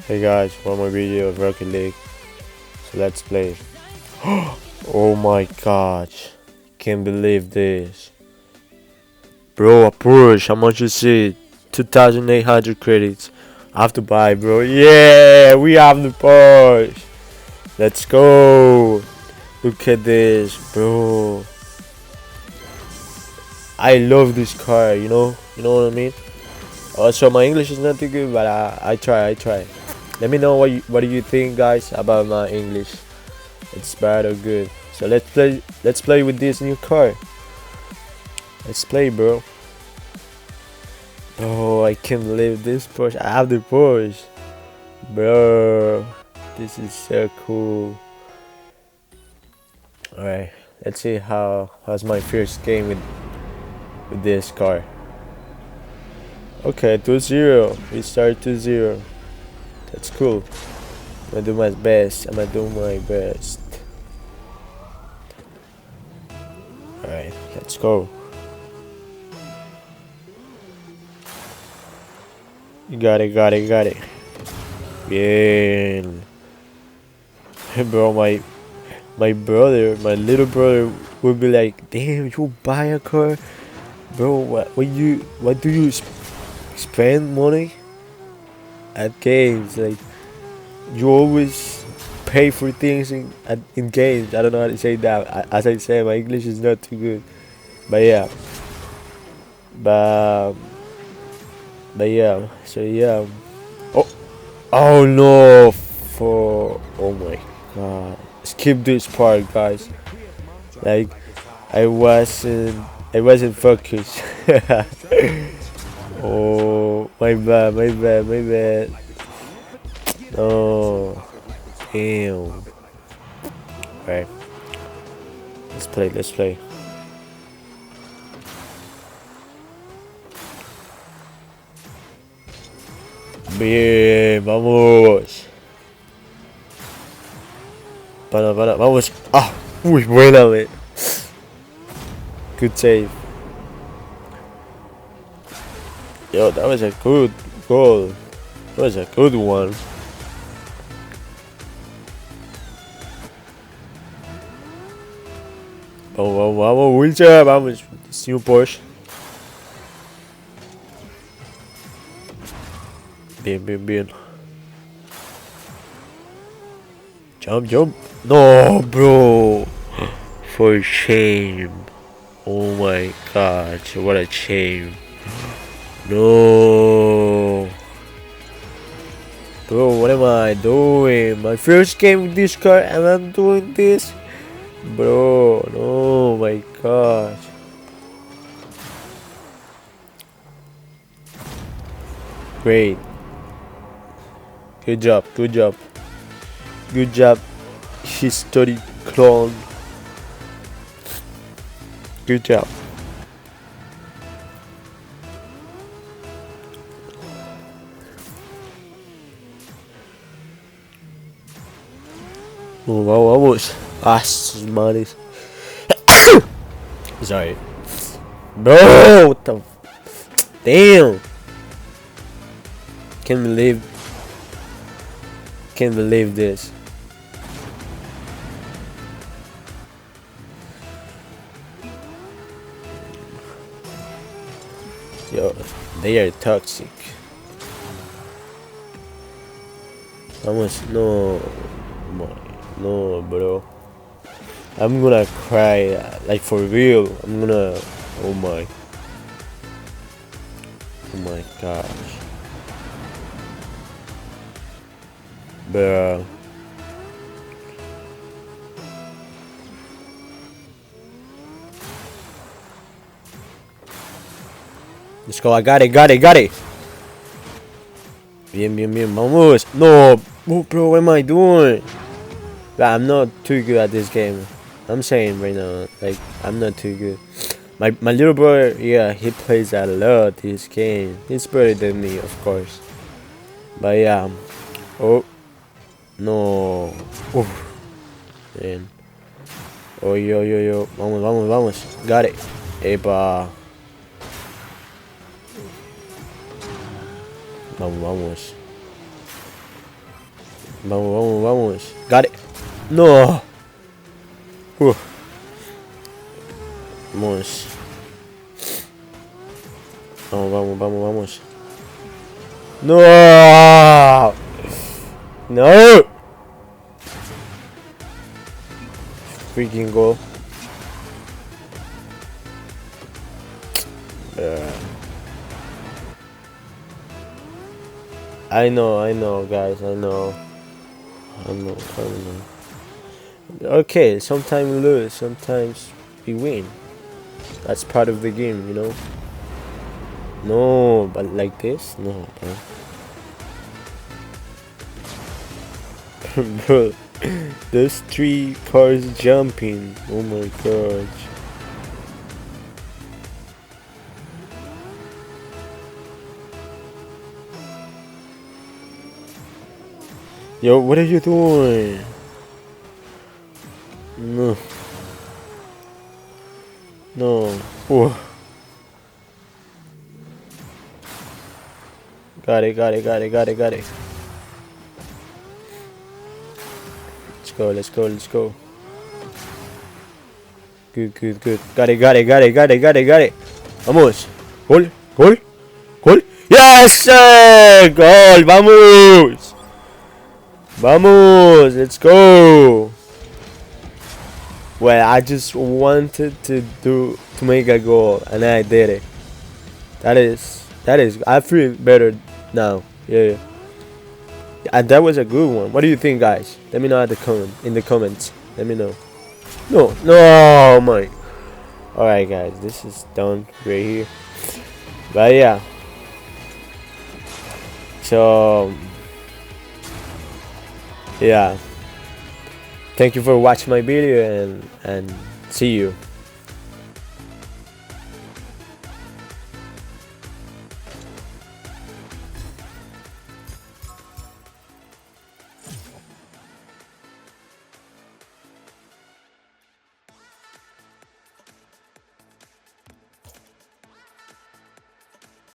Hey guys, one more video of Rocket League. So let's play. Oh my gosh. Can't believe this. Bro, a Porsche. How much is it? 2,800 credits. I have to buy, bro. Yeah, we have the Porsche. Let's go. Look at this, bro. I love this car, you know? You know what I mean? Also, my English is not too good, but I try. Let me know what do you think, guys, about my English. It's bad or good. So let's play with this new car. Let's play, bro. Oh, I can't believe this Porsche. I have the Porsche, bro. This is so cool. All right, let's see how's my first game with this car. Okay, 2-0. We start 2-0. That's cool. I'm gonna do my best. Alright, let's go. You got it. Yeah. Bro, my brother, my little brother would be like, damn, you buy a car? Bro, what do you spend money at games? Like, you always pay for things in games. I don't know how to say that. As I said, my English is not too good. But yeah. But yeah. So yeah. Oh, oh no! Oh my god! Skip this part, guys. Like, I wasn't focused. Oh, my bad. Oh, damn. Alright, let's play. Bien, vamos. Vamos. Ah, uy, buena, man. Good save. Yo, that was a good goal. That was a good one. Vamos, Wilson, vamos. It's new Porsche. Bien. Jump. No, bro. For shame. Oh my god, what a shame. No. Bro, what am I doing? My first game with this car and I'm doing this? Bro, no, my gosh. Great. Good job. History clone. Good job. Vamos. Ah, sus manes. Sorry. Bro, what the... Damn. Can't believe this. Yo, they are toxic. Vamos, no, bro. I'm gonna cry, like for real. Oh my gosh, bro. Let's go. I got it. Bien, vamos. No, oh, bro, what am I doing? I'm not too good at this game. I'm saying right now, like, I'm not too good. My little brother, yeah, he plays a lot this game. He's better than me, of course. But yeah. Oh no. Oh, man. Oh, yo. Vamos. Got it. Epa. Vamos. Vamos, vamos, vamos. Got it. No. Whew. Vamos. Vamos, vamos, vamos, vamos. No. No. Freaking goal. I know, guys. I know. Okay, sometimes we lose, sometimes we win. That's part of the game, you know. No, but like this, no, bro. Bro, those 3 cars jumping. Oh my god. Yo, what are you doing? No. No. Oh. Got it. Let's go. Good. Got it. Vamos. Gol. Yes, sir. Gol. Vamos. Let's go. Well, I just wanted to make a goal, and I did it. That is. I feel better now. Yeah. And that was a good one. What do you think, guys? Let me know in the comments. Let me know. No, my. All right, guys. This is done right here. But yeah. So yeah. Thank you for watching my video, and see you.